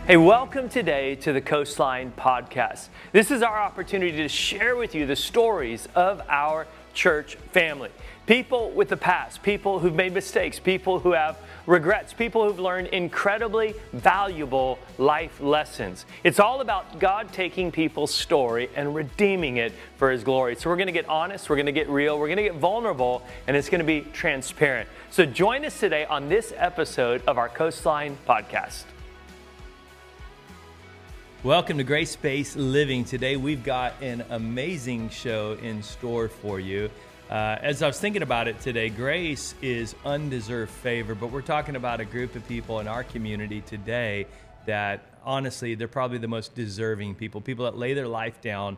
Hey, welcome today to the Coastline podcast. This is our opportunity to share with you the stories of our church family. People with the past, people who've made mistakes, people who have regrets, people who've learned incredibly valuable life lessons. It's all about God taking people's story and redeeming it for His glory. So we're going to get honest, we're going to get real, we're going to get vulnerable, and it's going to be transparent. So join us today on this episode of our Coastline podcast. Welcome to Grace-Based Living. Today we've got an amazing show in store for you. As I was thinking about it today, grace is undeserved favor, but we're talking about a group of people in our community today that honestly, they're probably the most deserving people that lay their life down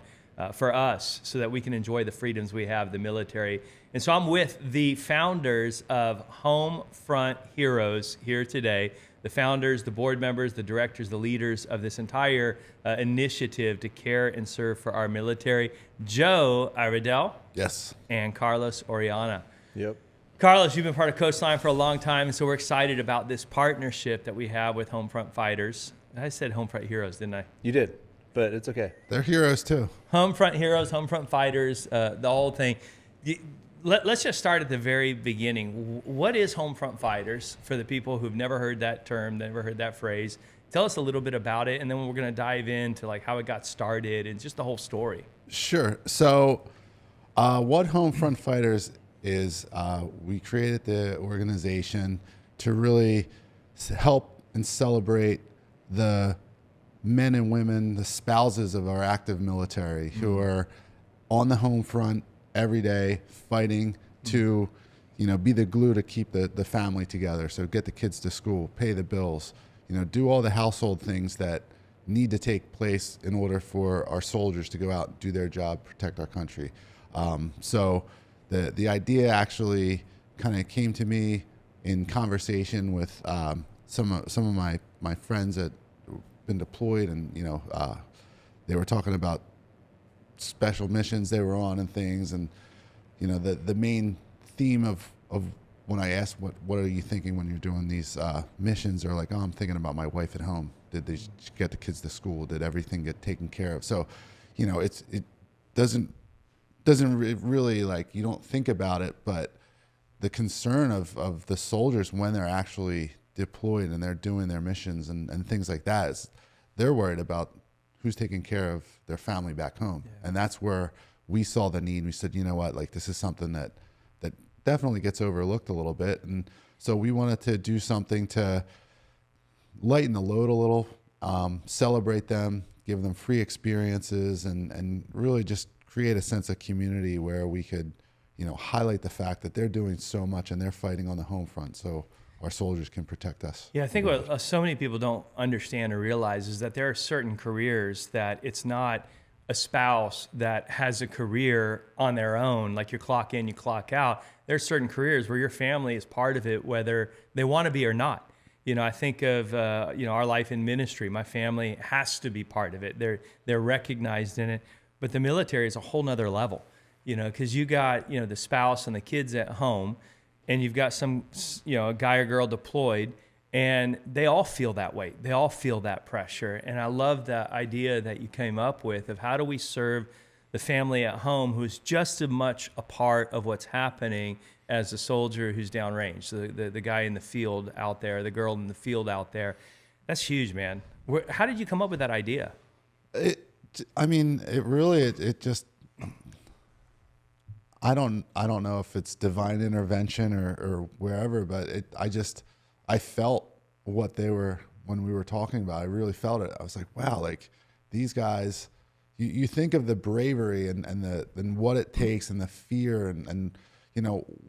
for us so that we can enjoy the freedoms we have, the military. And so I'm with the founders of HomeFront Heroes here today. The founders, the board members, the directors, the leaders of this entire initiative to care and serve for our military. Joe Iredell. Yes. And Carlos Oriana. Yep. Carlos, you've been part of Coastline for a long time, and so we're excited about this partnership that we have with HomeFront Fighters. I said HomeFront Heroes, didn't I? You did, but it's okay. They're heroes too. HomeFront Heroes, HomeFront Fighters, the whole thing. Let's just start at the very beginning. What is HomeFront Fighters for the people who've never heard that term, never heard that phrase? Tell us a little bit about it, and then we're going to dive into like how it got started and just the whole story. Sure. So what HomeFront Fighters is, we created the organization to really help and celebrate the men and women, the spouses of our active military who are on the home front every day fighting to, be the glue to keep the family together. So get the kids to school, pay the bills, do all the household things that need to take place in order for our soldiers to go out and do their job, protect our country. So the idea actually kind of came to me in conversation with some of my friends that have been deployed, and they were talking about special missions they were on and things, and the main theme of when I asked what are you thinking when you're doing these missions, they're like, oh, I'm thinking about my wife at home. Did they get the kids to school? Did everything get taken care of? So it doesn't really, like, you don't think about it, but the concern of the soldiers when they're actually deployed and they're doing their missions and things like that is they're worried about who's taking care of their family back home. Yeah. And that's where we saw the need. We said, you know what, like, this is something that definitely gets overlooked a little bit. And so we wanted to do something to lighten the load a little, celebrate them, give them free experiences, and really just create a sense of community where we could, highlight the fact that they're doing so much and they're fighting on the home front so our soldiers can protect us. Yeah, I think what so many people don't understand or realize is that there are certain careers that it's not a spouse that has a career on their own, like you clock in, you clock out. There's certain careers where your family is part of it, whether they want to be or not. I think of our life in ministry. My family has to be part of it. They're recognized in it. But the military is a whole nother level, because you got the spouse and the kids at home, and you've got some a guy or girl deployed, and they all feel that weight. They all feel that pressure. And I love the idea that you came up with of how do we serve the family at home who's just as much a part of what's happening as the soldier who's downrange, the guy in the field out there, the girl in the field out there. That's huge, man. How did you come up with that idea? It just, I don't know if it's divine intervention or wherever, but I felt what they were, when we were talking about, I really felt it. I was like, wow, like these guys, you think of the bravery and what it takes and the fear and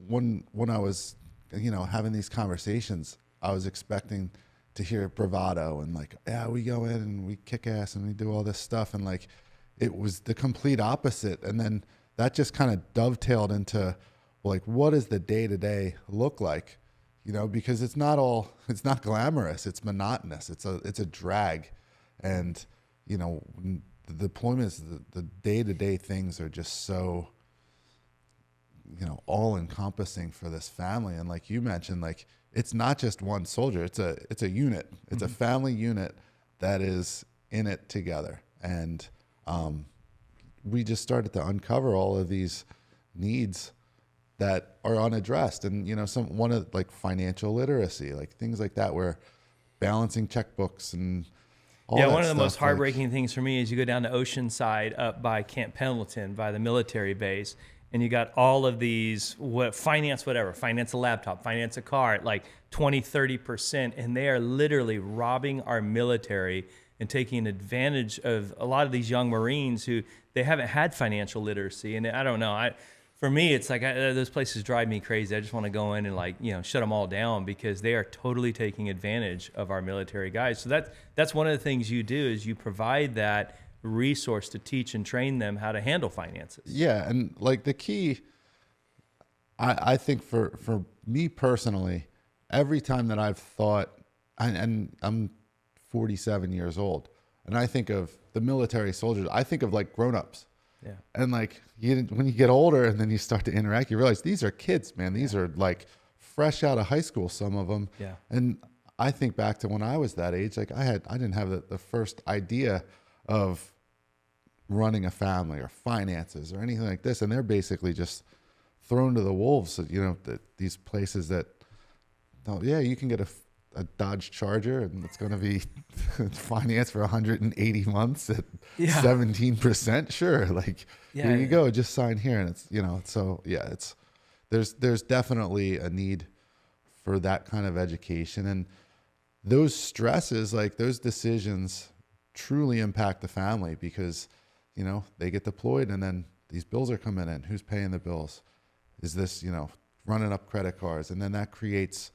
when I was, having these conversations, I was expecting to hear bravado and like, yeah, we go in and we kick ass and we do all this stuff. And like, it was the complete opposite. And then that just kind of dovetailed into like, what does the day-to-day look like? Because it's not glamorous. It's monotonous. It's a drag. And, the deployments, the day-to-day things are just so, all encompassing for this family. And like you mentioned, like, it's not just one soldier. It's a unit. It's a family unit that is in it together. And we just started to uncover all of these needs that are unaddressed. And, one of like financial literacy, like things like that, where balancing checkbooks and all that one of the stuff, most heartbreaking things for me is you go down to Oceanside up by Camp Pendleton, by the military base, and you got all of these, finance a laptop, finance a car at like 20, 30%, and they are literally robbing our military and taking advantage of a lot of these young Marines who they haven't had financial literacy. And I don't know, for me, it's like those places drive me crazy. I just want to go in and shut them all down, because they are totally taking advantage of our military guys. So that's one of the things you do, is you provide that resource to teach and train them how to handle finances. Yeah, and like the key, I think for me personally, every time that I've thought, and I'm 47 years old, and I think of the military soldiers, I think of like grown-ups. Yeah. And like when you get older and then you start to interact, you realize these are kids, man. These are like fresh out of high school, some of them. Yeah. And I think back to when I was that age, like I didn't have the first idea of running a family or finances or anything like this. And they're basically just thrown to the wolves, these places that, oh yeah, you can get a Dodge Charger and it's going to be financed for 180 months at 17%. Sure. Like, here you go, just sign here. And it's, so yeah, there's definitely a need for that kind of education. And those stresses, like those decisions truly impact the family, because, they get deployed and then these bills are coming in. Who's paying the bills? Is this, running up credit cards? And then that creates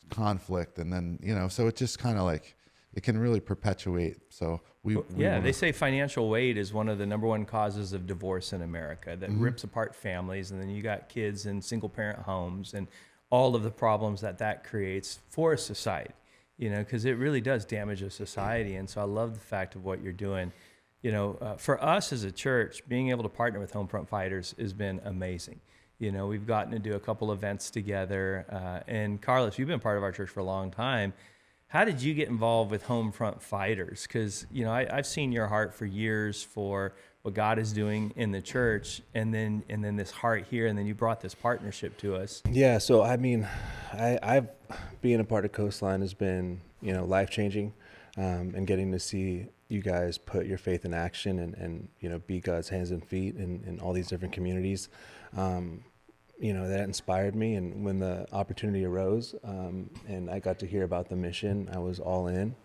conflict, and then so it just kind of like it can really perpetuate. So they say financial weight is one of the number one causes of divorce in America, that rips apart families, and then you got kids in single parent homes and all of the problems that creates for a society, because it really does damage a society. And so I love the fact of what you're doing. For us as a church, being able to partner with HomeFront Fighters has been amazing. We've gotten to do a couple events together. And Carlos, you've been part of our church for a long time. How did you get involved with HomeFront Fighters? Because, I've seen your heart for years for what God is doing in the church, and then this heart here, and then you brought this partnership to us. Yeah, so I mean, I've being a part of Coastline has been, life-changing, and getting to see you guys put your faith in action and be God's hands and feet in all these different communities. That inspired me, and when the opportunity arose, and I got to hear about the mission, I was all in,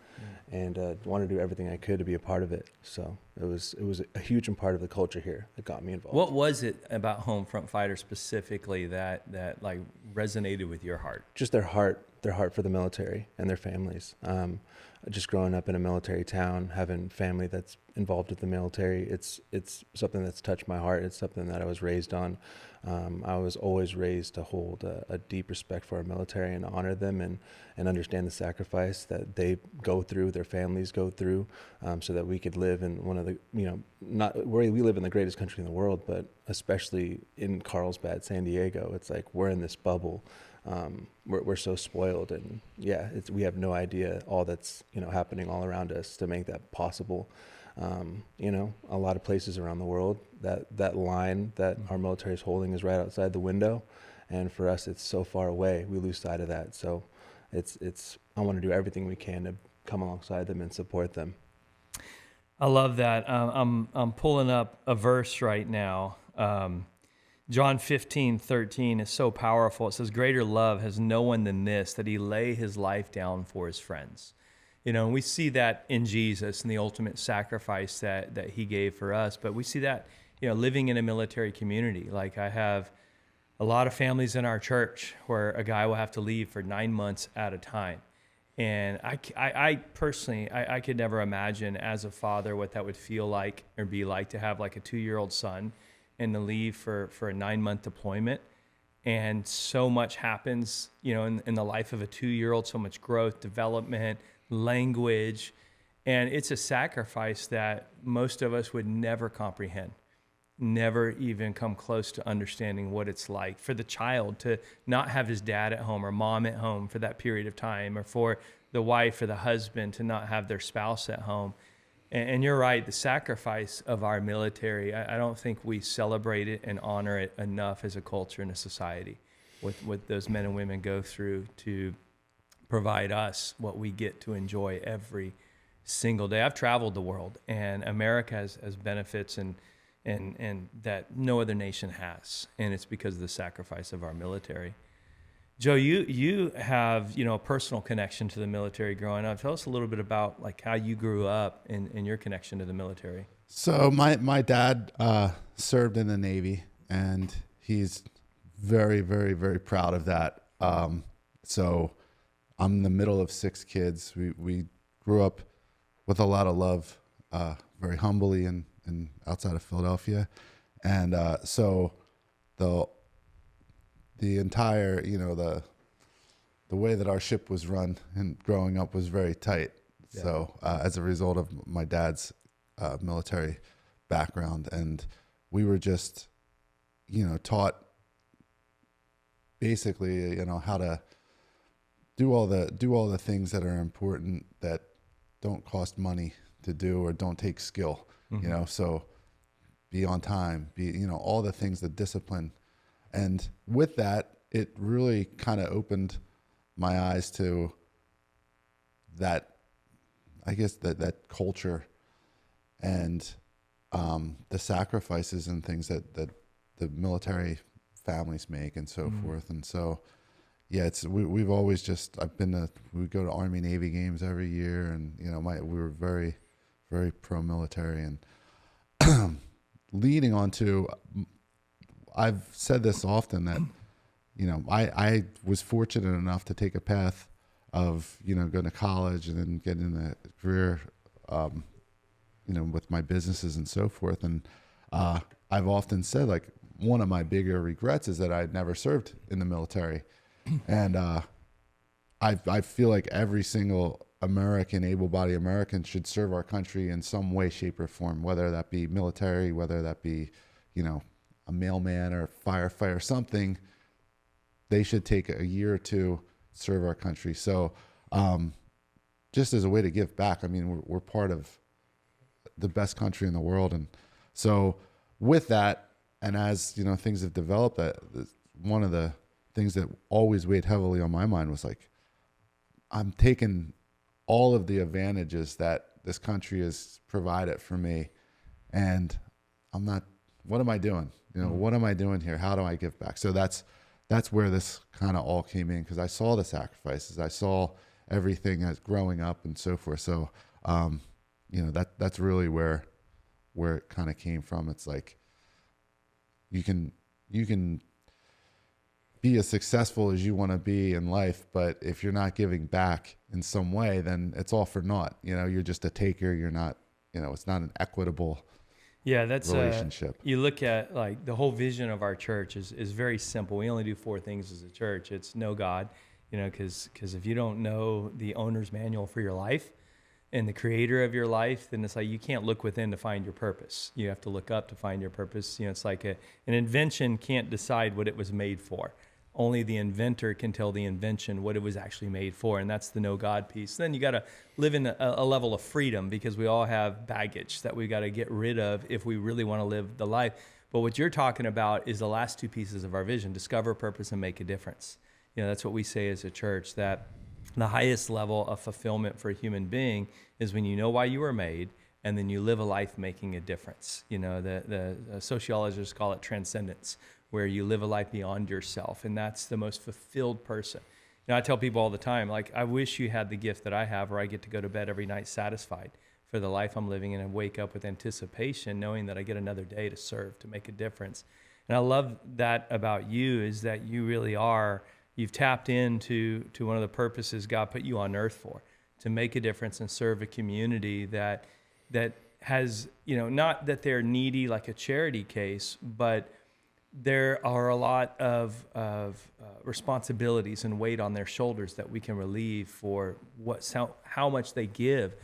and wanted to do everything I could to be a part of it. So it was a huge part of the culture here that got me involved. What was it about HomeFront Fighters specifically that like resonated with your heart? Just their heart for the military and their families. Just growing up in a military town, having family that's involved with the military, it's something that's touched my heart. It's something that I was raised on. I was always raised to hold a deep respect for our military and honor them and understand the sacrifice that they go through, their families go through, so that we could live in one of the, not where we live in the greatest country in the world, but especially in Carlsbad, San Diego. It's like we're in this bubble. We're so spoiled, and we have no idea all that's happening all around us to make that possible. A lot of places around the world, that line that our military is holding is right outside the window, and for us it's so far away, we lose sight of that. So I want to do everything we can to come alongside them and support them. I love that. I'm pulling up a verse right now. John 15:13 is so powerful. It says, "Greater love has no one than this, that he lay his life down for his friends." And we see that in Jesus and the ultimate sacrifice that he gave for us. But we see that, living in a military community. Like, I have a lot of families in our church where a guy will have to leave for 9 months at a time. And I personally, I could never imagine as a father what that would feel like or be like to have like a 2-year-old son and to leave for a 9-month deployment. And so much happens, in the life of a 2-year-old, so much growth, development, language. And it's a sacrifice that most of us would never comprehend, never even come close to understanding what it's like for the child to not have his dad at home or mom at home for that period of time, or for the wife or the husband to not have their spouse at home. And you're right, the sacrifice of our military, I don't think we celebrate it and honor it enough as a culture and a society. What those men and women go through to provide us what we get to enjoy every single day. I've traveled the world, and America has benefits and that no other nation has, and it's because of the sacrifice of our military. Joe, you have a personal connection to the military growing up. Tell us a little bit about like how you grew up and your connection to the military. So my dad served in the Navy, and he's very, very, very proud of that. So I'm the middle of 6 kids. We grew up with a lot of love, very humbly and outside of Philadelphia. And so the entire, the way that our ship was run and growing up was very tight. Yeah. So as a result of my dad's military background, and we were just, taught basically, how to do all the things that are important that don't cost money to do or don't take skill, so be on time, all the things, the discipline. And with that, it really kind of opened my eyes to that, I guess that culture and the sacrifices and things that the military families make and so forth. And so, yeah, we've always just, we go to Army Navy games every year, and we were very, very pro-military. And leading on to, I've said this often that, I was fortunate enough to take a path of, going to college and then getting a career, with my businesses and so forth. And I've often said, like, one of my bigger regrets is that I'd never served in the military. And I feel like every single American, able-bodied American, should serve our country in some way, shape, or form, whether that be military, whether that be, a mailman or firefighter, something. They should take a year or two, serve our country. So just as a way to give back, I mean, we're part of the best country in the world. And so with that, and as, things have developed, one of the things that always weighed heavily on my mind was like, I'm taking all of the advantages that this country has provided for me, and what am I doing? What am I doing here? How do I give back? So that's where this kind of all came in, because I saw the sacrifices. I saw everything as growing up and so forth. So, that's really where it kind of came from. It's like, you can be as successful as you want to be in life, but if you're not giving back in some way, then it's all for naught. You're just a taker. You're not, it's not an equitable that's relationship. You look at like the whole vision of our church is very simple. We only do 4 things as a church. It's know God, because if you don't know the owner's manual for your life and the creator of your life, then it's like you can't look within to find your purpose. You have to look up to find your purpose. It's like an invention can't decide what it was made for. Only the inventor can tell the invention what it was actually made for, and that's the know God piece. Then you got to live in a level of freedom, because we all have baggage that we got to get rid of if we really want to live the life. But what you're talking about is the last 2 pieces of our vision: discover purpose and make a difference. That's what we say as a church, that the highest level of fulfillment for a human being is when you know why you were made, and then you live a life making a difference. The sociologists call it transcendence, where you live a life beyond yourself, and that's the most fulfilled person. I tell people all the time, like, I wish you had the gift that I have, where I get to go to bed every night satisfied for the life I'm living, and I wake up with anticipation, knowing that I get another day to serve, to make a difference. And I love that about you, is that you really are, you've tapped into one of the purposes God put you on earth for, to make a difference and serve a community that has, not that they're needy like a charity case, but there are a lot of responsibilities and weight on their shoulders that we can relieve for how much they give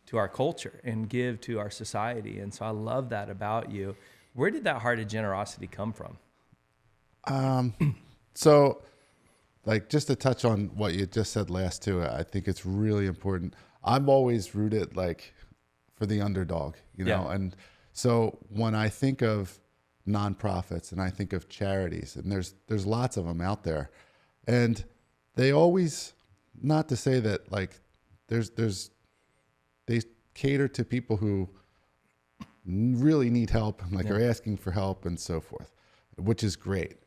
to our culture and give to our society. And so I love that about you. Where did that heart of generosity come from? So like just to touch on what you just said last too, I think it's really important. I'm always rooted like for the underdog, you know? Yeah. And so when I think of nonprofits and I think of charities, and there's lots of them out there, and they always, not to say that like they cater to people who really need help and like are asking for help and so forth, which is great.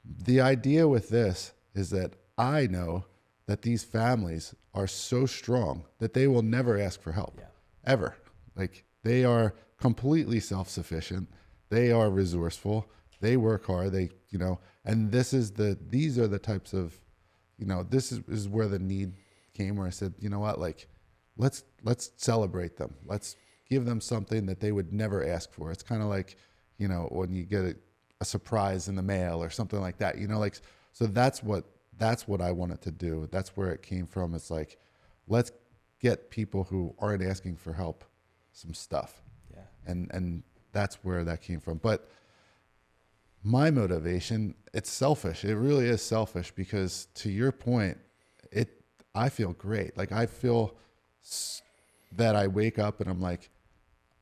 The idea with this is that I know that these families are so strong that they will never ask for help, ever. Like they are completely self-sufficient. They are resourceful. They work hard. They, you know, and these are the types of, you know, this is where the need came, where I said, you know what, like, let's celebrate them. Let's give them something that they would never ask for. It's kind of like, you know, when you get a surprise in the mail or something like that, you know, like, so that's what I wanted to do. That's where it came from. It's like, let's get people who aren't asking for help some stuff. Yeah. And that's where that came from. But my motivation, it's selfish. It really is selfish because to your point, I feel great. Like I feel that I wake up and I'm like,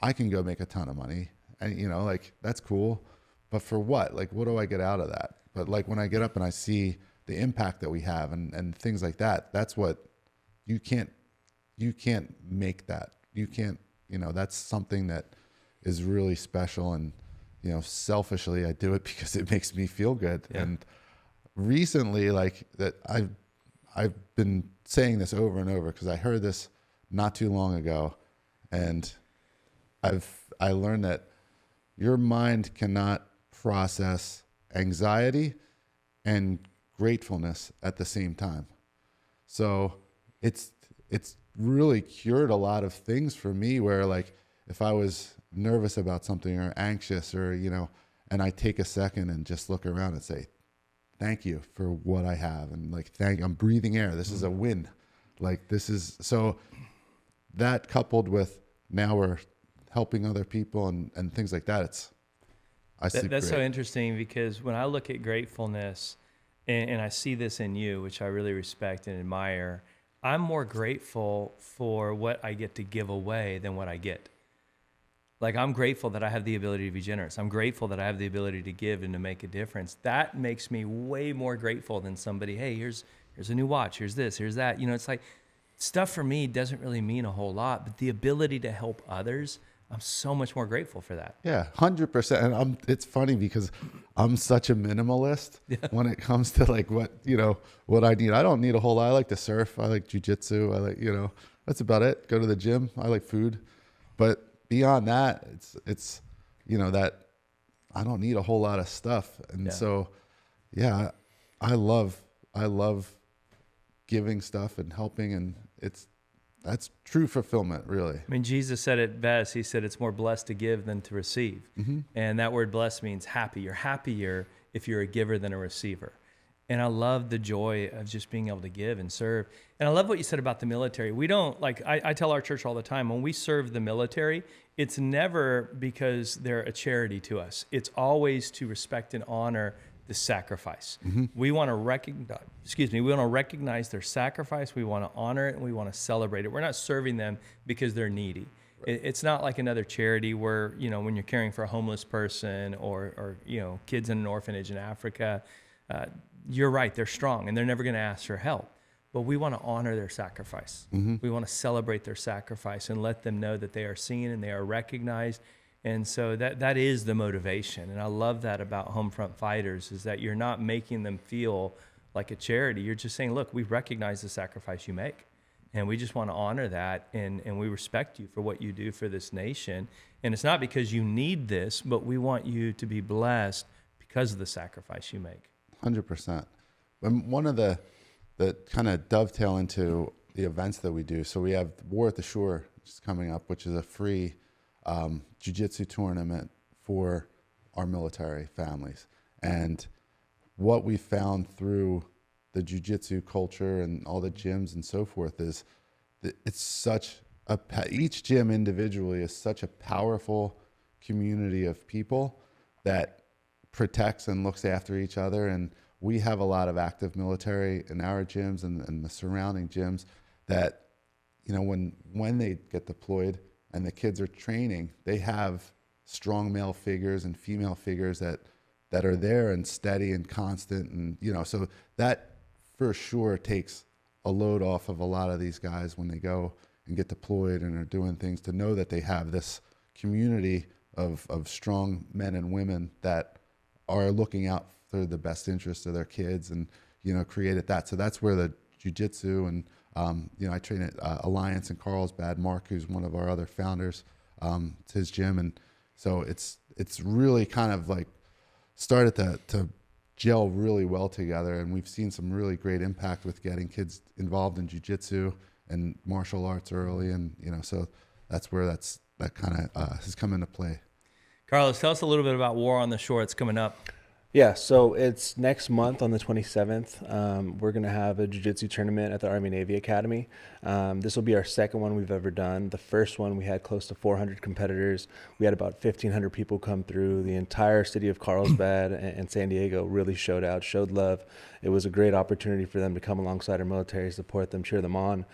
I can go make a ton of money and, you know, like that's cool. But for what? Like, what do I get out of that? But like when I get up and I see the impact that we have and things like that, that's what you can't make that. You can't, you know, that's something that is really special. And, you know, selfishly, I do it because it makes me feel good. Yeah. And recently, like that, I've been saying this over and over because I heard this not too long ago, and I learned that your mind cannot process anxiety and gratefulness at the same time. So it's really cured a lot of things for me where like if I was nervous about something or anxious or, you know, and I take a second and just look around and say, thank you for what I have. And like, I'm breathing air. This is a win. Like this is, so that coupled with now we're helping other people and things like that. That's so interesting because when I look at gratefulness and I see this in you, which I really respect and admire, I'm more grateful for what I get to give away than what I get. Like I'm grateful that I have the ability to be generous. I'm grateful that I have the ability to give and to make a difference. That makes me way more grateful than somebody, hey, here's a new watch, here's this, here's that. You know, it's like stuff for me doesn't really mean a whole lot, but the ability to help others, I'm so much more grateful for that. Yeah, 100%. And it's funny because I'm such a minimalist when it comes to like what I need. I don't need a whole lot. I like to surf. I like jujitsu. I like, you know, that's about it. Go to the gym. I like food. But beyond that, it's you know, that I don't need a whole lot of stuff. And so, yeah, I love giving stuff and helping, and that's true fulfillment, really. I mean, Jesus said it best. He said it's more blessed to give than to receive. Mm-hmm. And that word blessed means happy. You're happier if you're a giver than a receiver. And I love the joy of just being able to give and serve. And I love what you said about the military. We don't, like, I tell our church all the time, when we serve the military, it's never because they're a charity to us. It's always to respect and honor the sacrifice. Mm-hmm. We want to recognize their sacrifice. We want to honor it and we want to celebrate it. We're not serving them because they're needy. Right. It's not like another charity where, you know, when you're caring for a homeless person or you know, kids in an orphanage in Africa, you're right, they're strong and they're never going to ask for help. But we want to honor their sacrifice. Mm-hmm. We want to celebrate their sacrifice and let them know that they are seen and they are recognized. And so that is the motivation. And I love that about HomeFront Fighters, is that you're not making them feel like a charity. You're just saying, look, we recognize the sacrifice you make. And we just want to honor that. And we respect you for what you do for this nation. And it's not because you need this, but we want you to be blessed because of the sacrifice you make. 100%. And one of the kind of dovetail into the events that we do. So we have War at the Shore, which is coming up, which is a free jiu-jitsu tournament for our military families. And what we found through the jiu-jitsu culture and all the gyms and so forth is that it's such each gym individually is such a powerful community of people that protects and looks after each other. And we have a lot of active military in our gyms and the surrounding gyms that, when they get deployed and the kids are training, they have strong male figures and female figures that are there and steady and constant. And, so that for sure takes a load off of a lot of these guys when they go and get deployed and are doing things, to know that they have this community of strong men and women that are looking out for the best interests of their kids, and, created that. So that's where the jiu-jitsu and, I train at Alliance in Carlsbad. Mark, who's one of our other founders, it's his gym. And so it's really kind of like started to gel really well together. And we've seen some really great impact with getting kids involved in jiu-jitsu and martial arts early. And, so that's where that kind of has come into play. Carlos, tell us a little bit about War on the Shore. It's coming up. Yeah, so it's next month on the 27th. We're going to have a jiu-jitsu tournament at the Army Navy Academy. This will be our second one we've ever done. The first one, we had close to 400 competitors. We had about 1,500 people come through. The entire city of Carlsbad and San Diego really showed out, showed love. It was a great opportunity for them to come alongside our military, support them, cheer them on.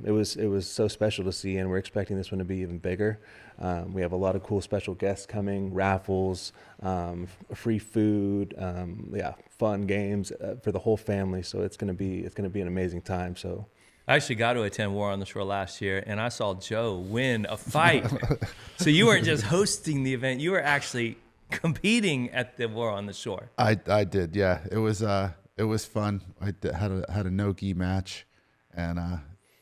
It was so special to see, and we're expecting this one to be even bigger. We have a lot of cool special guests coming, raffles, free food, fun games for the whole family. So it's gonna be an amazing time. So I actually got to attend War on the Shore last year, and I saw Joe win a fight. So you weren't just hosting the event; you were actually competing at the War on the Shore. I did, yeah. It was fun. I had a no-gi match, and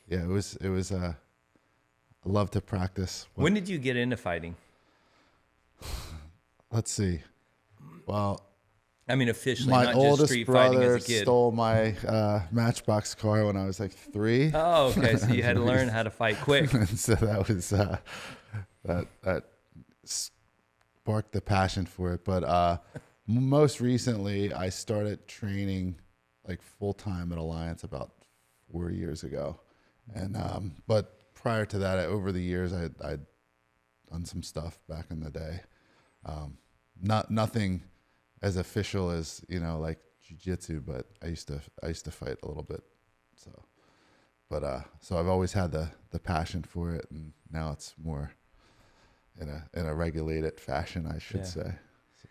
it was. I love to practice. When did you get into fighting? Let's see. Well, I mean, officially, my not just oldest street fighting brother as a kid. stole my Matchbox car when I was like 3. Oh, okay. So you had to learn how to fight quick. And so that was that sparked the passion for it. But most recently, I started training like full time at Alliance about 4 years ago, and but prior to that, over the years, I'd done some stuff back in the day. Nothing as official as like jiu-jitsu, but I used to fight a little bit. So I've always had the passion for it, and now it's more in a regulated fashion, I should say. So.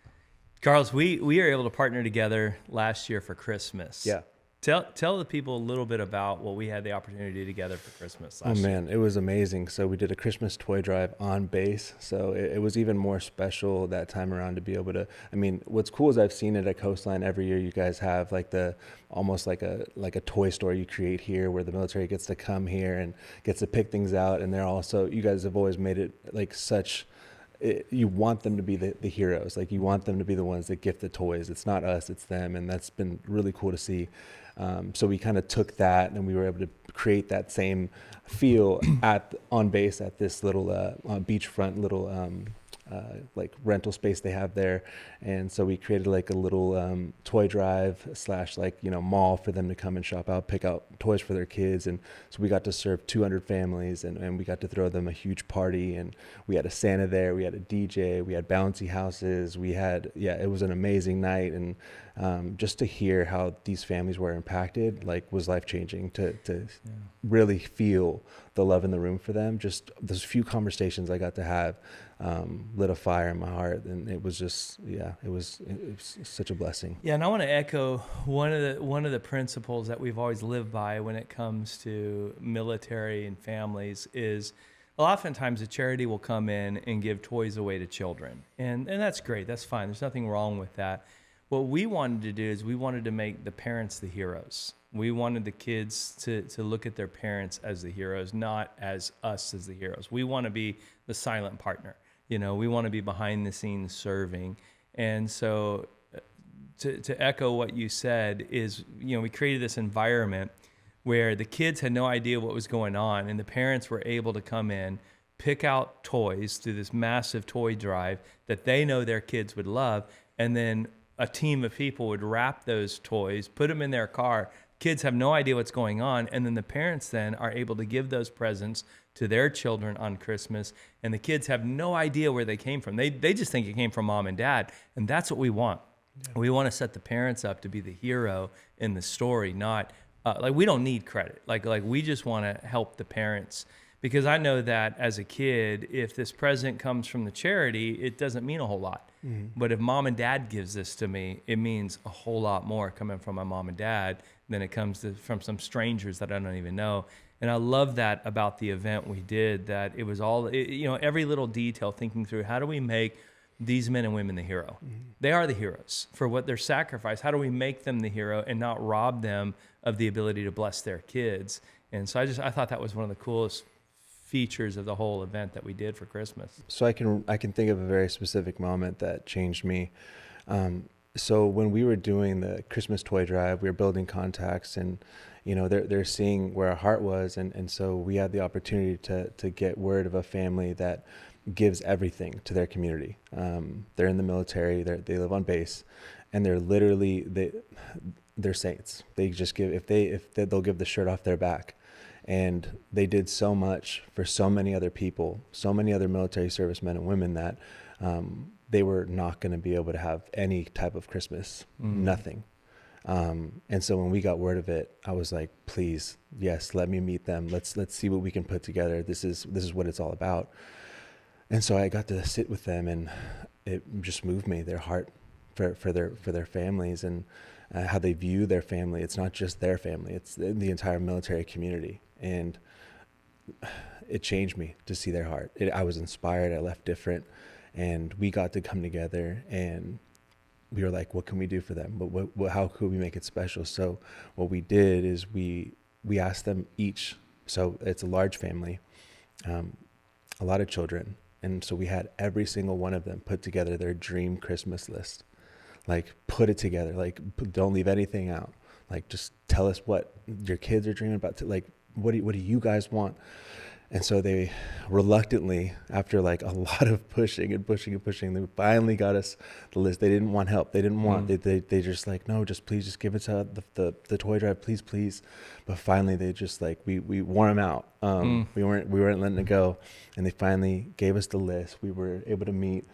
Carlos, we were able to partner together last year for Christmas. yeah. Tell the people a little bit about what we had the opportunity together for Christmas last year. Oh man, it was amazing. So we did a Christmas toy drive on base. So it was even more special that time around to be able to, what's cool is I've seen it at Coastline every year. You guys have like almost like a toy store you create here, where the military gets to come here and gets to pick things out. And you guys have always made it like such, you want them to be the heroes. Like you want them to be the ones that gift the toys. It's not us, it's them. And that's been really cool to see. So we kind of took that, and we were able to create that same feel on base at this little beachfront little like rental space they have there. And so we created like a little toy drive / mall for them to come and shop out, pick out toys for their kids. And so we got to serve 200 families, and we got to throw them a huge party. And we had a Santa there, we had a DJ, we had bouncy houses, it was an amazing night. And just to hear how these families were impacted, was life-changing to really feel the love in the room for them. Just those few conversations I got to have lit a fire in my heart, and it was just, it was such a blessing. Yeah, and I want to echo one of the principles that we've always lived by when it comes to military and families is oftentimes a charity will come in and give toys away to children. And that's great. That's fine. There's nothing wrong with that. What we wanted to do is we wanted to make the parents the heroes. We wanted the kids to look at their parents as the heroes, not as us as the heroes. We want to be the silent partner. We want to be behind the scenes serving. And so to echo what you said is, we created this environment where the kids had no idea what was going on, and the parents were able to come in, pick out toys through this massive toy drive that they know their kids would love, and then a team of people would wrap those toys, put them in their car. Kids have no idea what's going on, and then the parents then are able to give those presents to their children on Christmas, and the kids have no idea where they came from. They just think it came from mom and dad, and that's what we want. We want to set the parents up to be the hero in the story, not like we don't need credit. Like we just want to help the parents, because I know that as a kid, if this present comes from the charity, it doesn't mean a whole lot. But if mom and dad gives this to me, it means a whole lot more coming from my mom and dad than it comes from some strangers that I don't even know. And I love that about the event we did, that it was all, every little detail, thinking through how do we make these men and women the hero. They are the heroes for what they're sacrificed. How do we make them the hero and not rob them of the ability to bless their kids? And so I thought that was one of the coolest features of the whole event that we did for Christmas. So I can think of a very specific moment that changed me. So when we were doing the Christmas toy drive, we were building contacts, and they're seeing where our heart was, and so we had the opportunity to get word of a family that gives everything to their community. They're in the military, they live on base, and they're literally they're saints. They just give, if they'll give the shirt off their back. And they did so much for so many other people, so many other military servicemen and women, that they were not going to be able to have any type of Christmas, nothing. And so when we got word of it, I was like, please, yes, let me meet them. Let's see what we can put together. This is what it's all about. And so I got to sit with them, and it just moved me, their heart for their families, and how they view their family. It's not just their family, it's the entire military community. And it changed me to see their heart. I was inspired. I left different, and we got to come together, and we were like, what can we do for them? But how could we make it special? So what we did is we asked them each. So it's a large family, a lot of children. And so we had every single one of them put together their dream Christmas list. Like, put it together. Like, don't leave anything out. Like, just tell us what your kids are dreaming about. Like, what do you guys want? And so they reluctantly, after like a lot of pushing, they finally got us the list. They didn't want help. They didn't want, they just like, no, just please just give it to the toy drive, please. But finally they just like, we wore them out. We weren't letting it go. And they finally gave us the list. We were able to meet.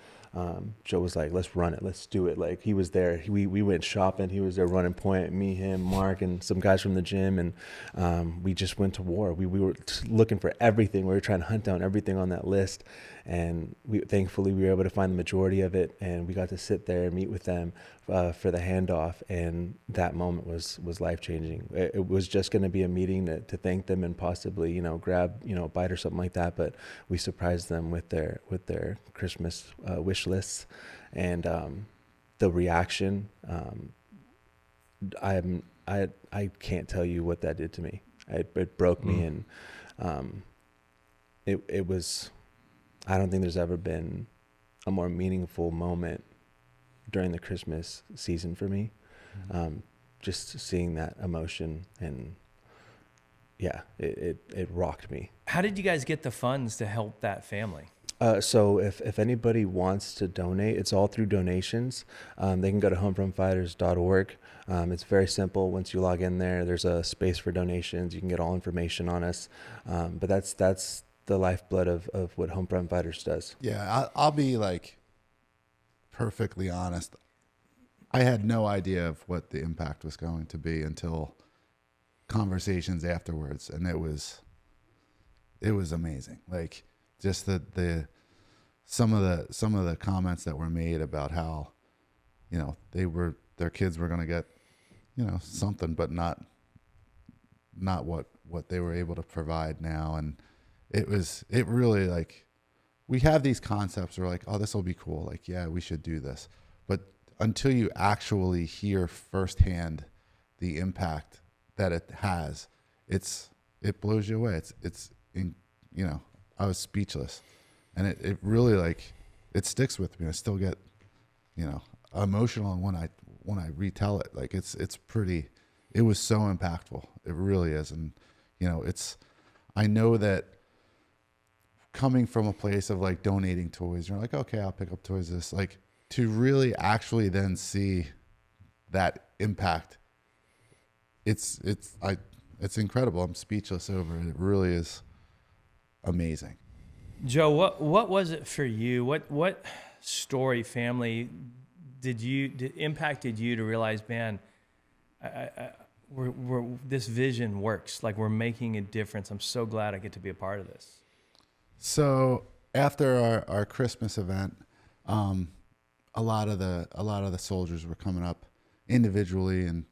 Joe was like, let's run it. Let's do it. Like, he was there. We went shopping. He was there running point. Me, him, Mark, and some guys from the gym. And we just went to war. We were looking for everything. We were trying to hunt down everything on that list. And thankfully, we were able to find the majority of it. And we got to sit there and meet with them for the handoff. And that moment was life-changing. It was just going to be a meeting to thank them and possibly, grab, a bite or something like that. But we surprised them with their Christmas wish lists. And the reaction, I can't tell you what that did to me. It broke me. And it was, I don't think there's ever been a more meaningful moment during the Christmas season for me. Just seeing that emotion, and yeah, it rocked me. How did you guys get the funds to help that family? So if anybody wants to donate, it's all through donations. They can go to homefrontfighters.org. It's very simple. Once you log in there, there's a space for donations. You can get all information on us. But that's the lifeblood of what HomeFront Fighters does. Yeah, I'll be like perfectly honest. I had no idea of what the impact was going to be until conversations afterwards, and it was amazing. Like, just the some of the comments that were made about how, their kids were going to get, something, but not what they were able to provide now. And it really, like, we have these concepts, we're like, oh, this will be cool. Like, yeah, we should do this. But until you actually hear firsthand the impact that it has, it blows you away. I was speechless, and it really, like, it sticks with me. I still get, emotional when I retell it. Like, it was so impactful. It really is. And, I know that coming from a place of like donating toys, you're like, okay, I'll pick up toys. This, like, to really actually then see that impact, it's incredible. I'm speechless over it. It really is amazing. Joe, what was it for you? What story, family impacted you to realize, man, this vision works. Like, we're making a difference. I'm so glad I get to be a part of this. So after our Christmas event, a lot of the soldiers were coming up individually and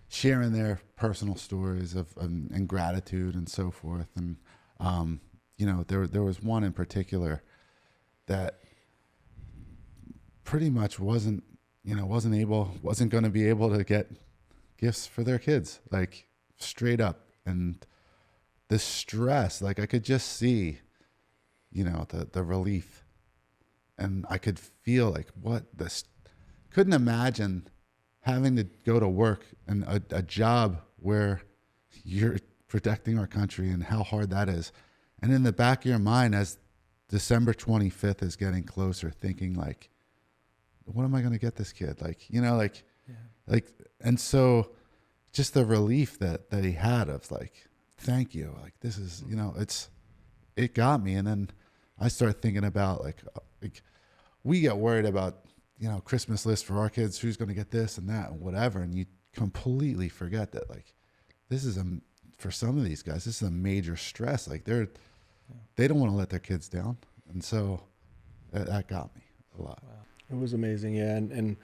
sharing their personal stories and gratitude and so forth. And there was one in particular that pretty much wasn't going to be able to get gifts for their kids, like, straight up. And the stress, like, I could just see, the relief, and I could feel like couldn't imagine having to go to work and a job where you're protecting our country and how hard that is. And in the back of your mind, as December 25th is getting closer, thinking like, what am I going to get this kid? And so just the relief that he had of like, thank you. Like, this is, it got me. And then I started thinking about like we get worried about, Christmas lists for our kids, who's going to get this and that and whatever. And you completely forget that, like, this is for some of these guys, this is a major stress. Like, they don't want to let their kids down. And so that got me a lot. Wow. It was amazing. Yeah. And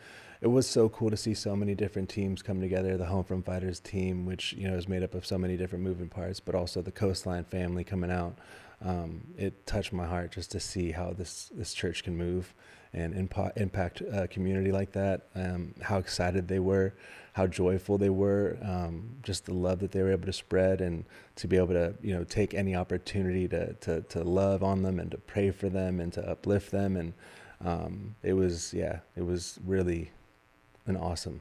it was so cool to see so many different teams come together. The HomeFront Fighters team, which, is made up of so many different moving parts, but also the Coastline family coming out. It touched my heart just to see how this church can move and impact a community like that. How excited they were, how joyful they were, just the love that they were able to spread, and to be able to, take any opportunity to love on them and to pray for them and to uplift them. And it was really an awesome.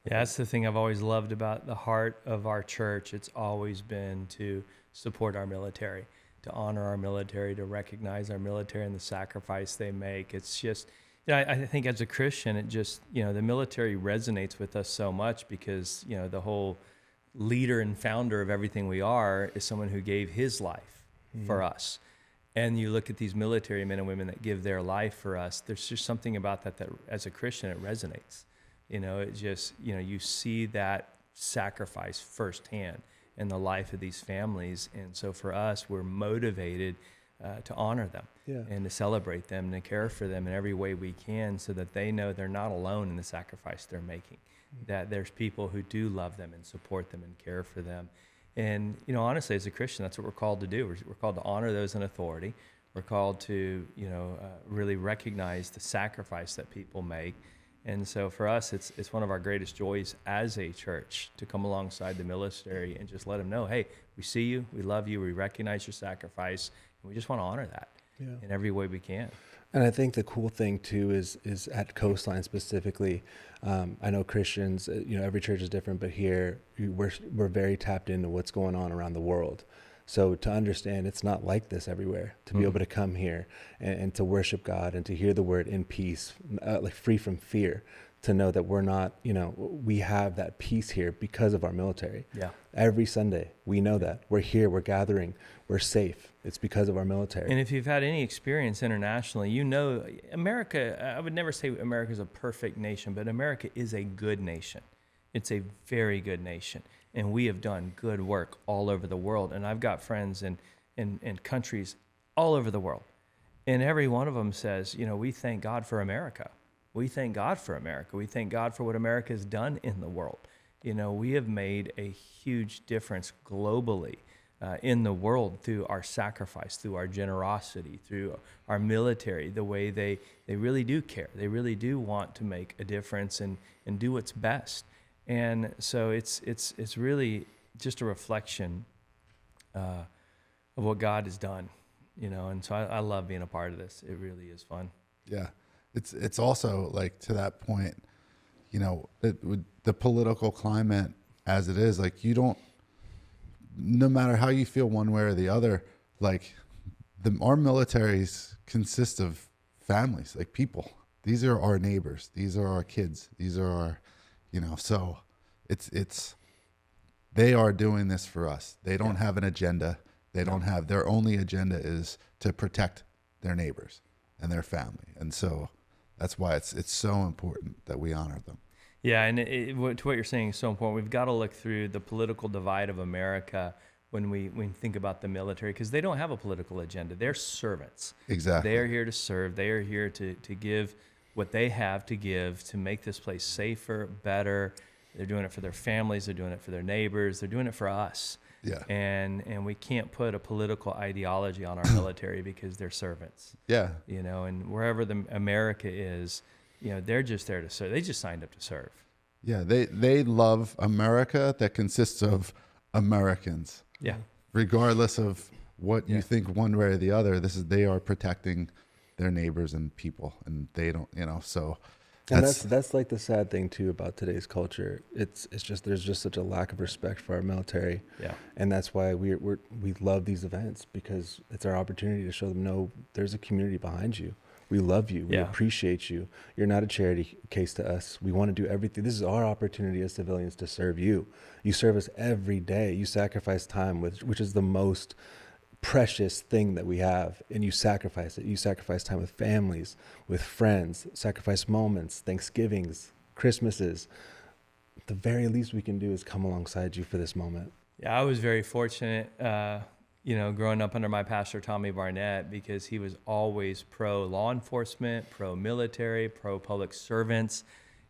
Yeah, that's the thing I've always loved about the heart of our church. It's always been to support our military, to honor our military, to recognize our military and the sacrifice they make. It's just, I think as a Christian, it just, the military resonates with us so much because, the whole leader and founder of everything we are is someone who gave his life for us. And you look at these military men and women that give their life for us, there's just something about that as a Christian, it resonates. It just, you see that sacrifice firsthand in the life of these families. And so for us, we're motivated to honor them and to celebrate them and to care for them in every way we can, so that they know they're not alone in the sacrifice they're making, that there's people who do love them and support them and care for them. And, honestly, as a Christian, that's what we're called to do. We're called to honor those in authority. We're called to, really recognize the sacrifice that people make. And so for us, it's one of our greatest joys as a church to come alongside the military and just let them know, hey, we see you, we love you, we recognize your sacrifice, and we just want to honor that in every way we can. And I think the cool thing too is at Coastline specifically. I know Christians, every church is different, but here we're very tapped into what's going on around the world. So to understand it's not like this everywhere, to be able to come here and to worship God and to hear the word in peace, like free from fear, to know that we're not, we have that peace here because of our military. Yeah. Every Sunday, we know that. We're here, we're gathering, we're safe. It's because of our military. And if you've had any experience internationally, America, I would never say America is a perfect nation, but America is a good nation. It's a very good nation. And we have done good work all over the world. And I've got friends in countries all over the world. And every one of them says, we thank God for America. We thank God for America. We thank God for what America has done in the world. We have made a huge difference globally in the world through our sacrifice, through our generosity, through our military, the way they really do care. They really do want to make a difference and do what's best. And so it's really just a reflection of what God has done, and so I love being a part of this. It really is fun. Yeah. It's also like, to that point, the political climate as it is, like, no matter how you feel one way or the other, like, our militaries consist of families, like people. These are our neighbors. These are our kids. These are our, so they are doing this for us. They don't have an agenda. Their only agenda is to protect their neighbors and their family. And so That's why it's so important that we honor them. Yeah, and to what you're saying is so important. We've got to look through the political divide of America when we think about the military, because they don't have a political agenda. They're servants. Exactly. They are here to serve. They are here to give what they have to give to make this place safer, better. They're doing it for their families. They're doing it for their neighbors. They're doing it for us. Yeah. And we can't put a political ideology on our military because they're servants. Yeah. You know, and wherever the America is, you know, they're just there to serve. They just signed up to serve. Yeah. They love America that consists of Americans. Yeah. Regardless of what you think one way or the other, they are protecting their neighbors and people, and they don't, you know, so. And that's like the sad thing too about today's culture. It's just there's just such a lack of respect for our military. Yeah. And that's why we love these events, because it's our opportunity to show them, no, there's a community behind you. We love you. We appreciate you. You're not a charity case to us. We want to do everything. This is our opportunity as civilians to serve you. You serve us every day. You sacrifice time, which is the most precious thing that we have, and you sacrifice it. You sacrifice time with families, with friends, sacrifice moments, Thanksgivings, Christmases. The very least we can do is come alongside you for this moment. Yeah, I was very fortunate, you know, growing up under my pastor, Tommy Barnett, because he was always pro law enforcement, pro military, pro public servants.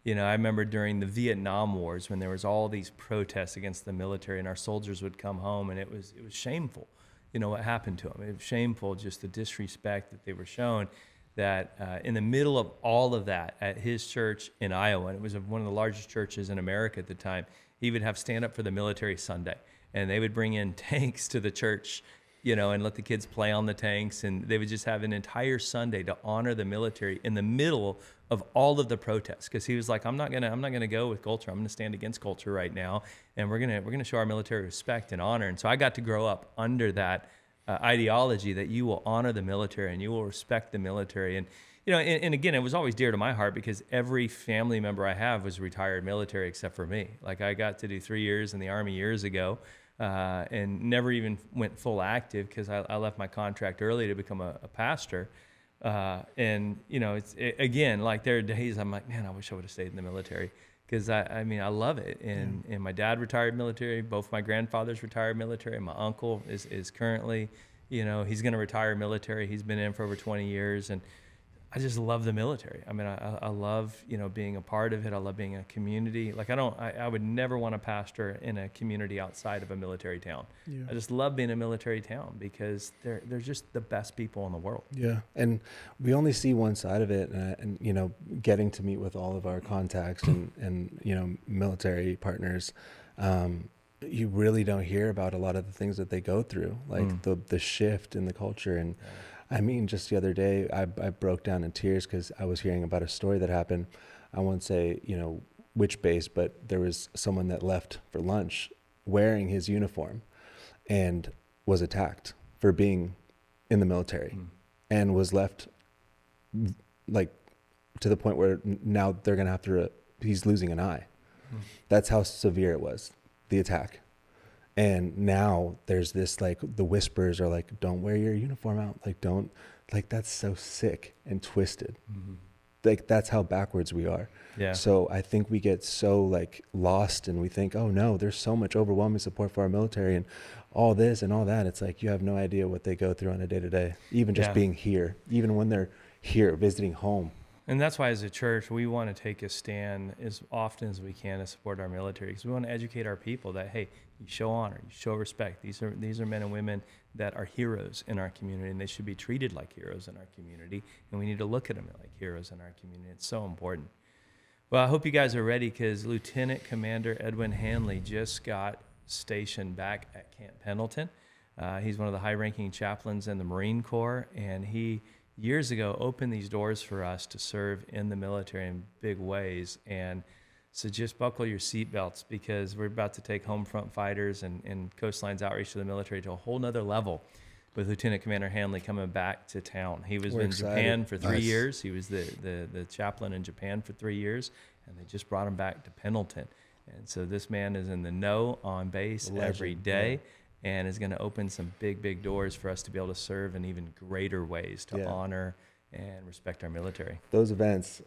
You know, I remember during the Vietnam Wars when there was all these protests against the military, and our soldiers would come home, and it was shameful. You know, what happened to them. It was shameful, just the disrespect that they were shown, that in the middle of all of that at his church in Iowa, and it was one of the largest churches in America at the time, he would have stand up for the military Sunday, and they would bring in tanks to the church, you know, and let the kids play on the tanks, and they would just have an entire Sunday to honor the military in the middle of all of the protests, because he was like, I'm not gonna go with culture. I'm gonna stand against culture right now, and we're gonna show our military respect and honor. And so I got to grow up under that ideology that you will honor the military and you will respect the military. And you know, and again, it was always dear to my heart because every family member I have was retired military except for me. Like, I got to do 3 years in the Army years ago, and never even went full active because I left my contract early to become a pastor. And you know, again, like, there are days I'm like, man, I wish I would have stayed in the military, because I mean, I love it. And my dad retired military. Both my grandfathers retired military. My uncle is currently, you know, he's going to retire military. He's been in for over 20 years. And I just love the military. I mean, I love, you know, being a part of it. I love being in a community. Like, I would never want to pastor in a community outside of a military town. Yeah. I just love being a military town because they're just the best people in the world. Yeah. And we only see one side of it. And you know, getting to meet with all of our contacts and you know, military partners, you really don't hear about a lot of the things that they go through, like the shift in the culture. And I mean, just the other day, I broke down in tears because I was hearing about a story that happened. I won't say, you know, which base, but there was someone that left for lunch wearing his uniform and was attacked for being in the military and was left, like, to the point where now they're going to have to, he's losing an eye. That's how severe it was, the attack. And now there's this, like, the whispers are like, don't wear your uniform out. Like, don't, like, that's so sick and twisted. Like, that's how backwards we are. Yeah. So I think we get so, like, lost, and we think, oh no, there's so much overwhelming support for our military and all this and all that. It's like, you have no idea what they go through on a day to day, even just being here, even when they're here visiting home. And that's why, as a church, we want to take a stand as often as we can to support our military, because we want to educate our people that, hey, you show honor, you show respect. These are men and women that are heroes in our community, and they should be treated like heroes in our community, and we need to look at them like heroes in our community. It's so important. Well, I hope you guys are ready, because Lieutenant Commander Edwin Hanley just got stationed back at Camp Pendleton. He's one of the high-ranking chaplains in the Marine Corps, and he years ago opened these doors for us to serve in the military in big ways. And so just buckle your seatbelts, because we're about to take HomeFront Fighters and Coastline's outreach to the military to a whole nother level with Lieutenant Commander Hanley coming back to town. He was in Japan for 3 years. He was the chaplain in Japan for 3 years, and they just brought him back to Pendleton. And so this man is in the know on base every day. And is going to open some big doors for us to be able to serve in even greater ways, to honor and respect our military. Those events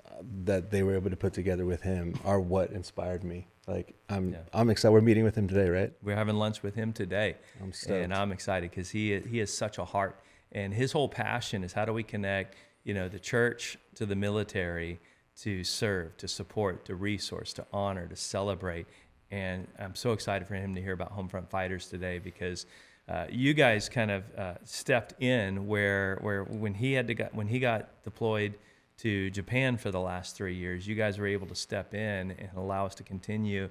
that they were able to put together with him are what inspired me. Like I'm excited. We're meeting with him today, right? We're having lunch with him today. I'm stoked. And I'm excited because he has such a heart, and his whole passion is how do we connect, the church to the military, to serve, to support, to resource, to honor, to celebrate. And I'm so excited for him to hear about HomeFront Fighters today, because you guys kind of stepped in where when he got deployed to Japan for the last 3 years, you guys were able to step in and allow us to continue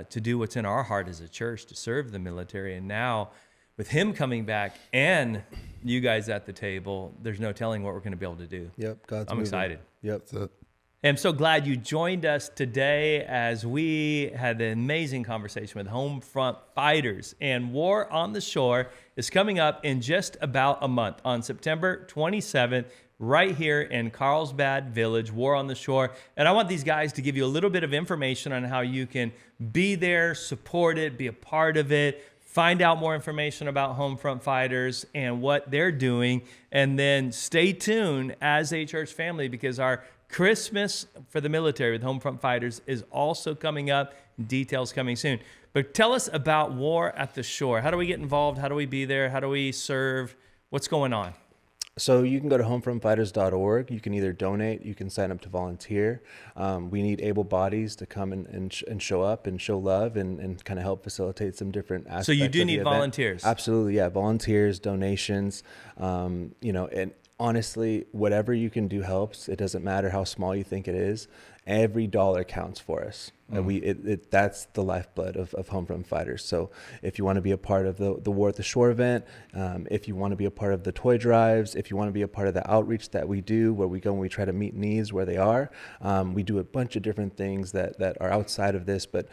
to do what's in our heart as a church, to serve the military. And now with him coming back and you guys at the table, there's no telling what we're going to be able to do. Yep, God's I'm moving. excited. Yep. I'm so glad you joined us today as we had an amazing conversation with HomeFront Fighters. And War on the Shore is coming up in just about a month on September 27th, right here in Carlsbad Village, War on the Shore. And I want these guys to give you a little bit of information on how you can be there, support it, be a part of it, find out more information about HomeFront Fighters and what they're doing. And then stay tuned as a church family, because our Christmas for the military with HomeFront Fighters is also coming up. Details coming soon. But tell us about War at the Shore. How do we get involved? How do we be there? How do we serve? What's going on? So you can go to homefrontfighters.org. You can either donate, you can sign up to volunteer. We need able bodies to come and show up and show love and kind of help facilitate some different aspects. So you do of the need event. volunteers. Absolutely, yeah. Volunteers, donations, and honestly, whatever you can do helps. It doesn't matter how small you think it is. Every dollar counts for us. That's the lifeblood of HomeFront Fighters. So if you want to be a part of the War at the Shore event, if you want to be a part of the toy drives, if you want to be a part of the outreach that we do, where we go and we try to meet needs where they are, we do a bunch of different things that are outside of this. But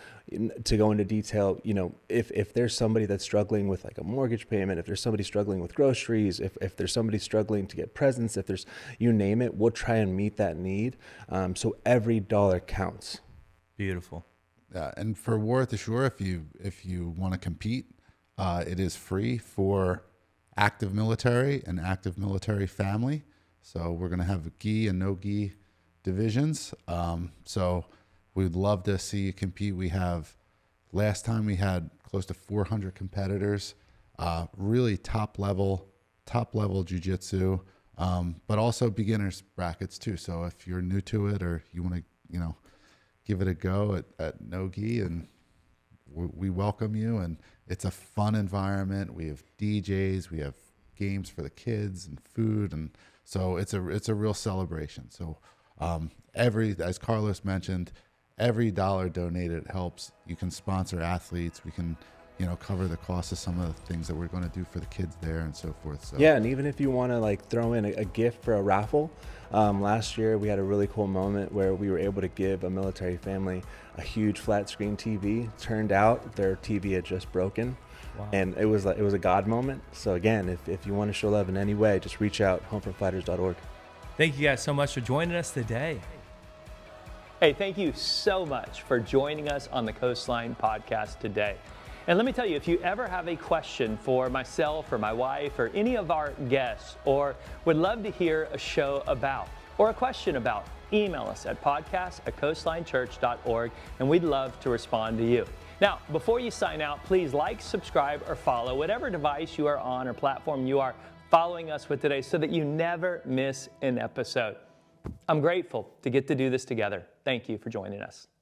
to go into detail, if there's somebody that's struggling with like a mortgage payment, if there's somebody struggling with groceries, if there's somebody struggling to get presents, if there's, you name it, we'll try and meet that need. So every dollar counts. Beautiful. Yeah, and for War at the Shore, if you want to compete, it is free for active military and active military family. So we're going to have gi and no gi divisions. So we'd love to see you compete. Last time we had close to 400 competitors, really top level jiu-jitsu, but also beginners brackets too. So if you're new to it or you want to, give it a go at no-gi, and we welcome you, and it's a fun environment. We have DJs, we have games for the kids and food, and so it's a real celebration. So as Carlos mentioned, every dollar donated helps. You can sponsor athletes. We can cover the cost of some of the things that we're going to do for the kids there and so forth. So yeah, and even if you want to throw in a gift for a raffle, last year we had a really cool moment where we were able to give a military family a huge flat screen TV. Turned out their TV had just broken. Wow. And it was a God moment. So again, if you want to show love in any way, just reach out, homefrontfighters.org. Thank you guys so much for joining us today. Hey, thank you so much for joining us on the Coastline podcast today. And let me tell you, if you ever have a question for myself or my wife or any of our guests, or would love to hear a show about or a question about, email us at podcast@coastlinechurch.org, and we'd love to respond to you. Now, before you sign out, please like, subscribe, or follow whatever device you are on or platform you are following us with today, so that you never miss an episode. I'm grateful to get to do this together. Thank you for joining us.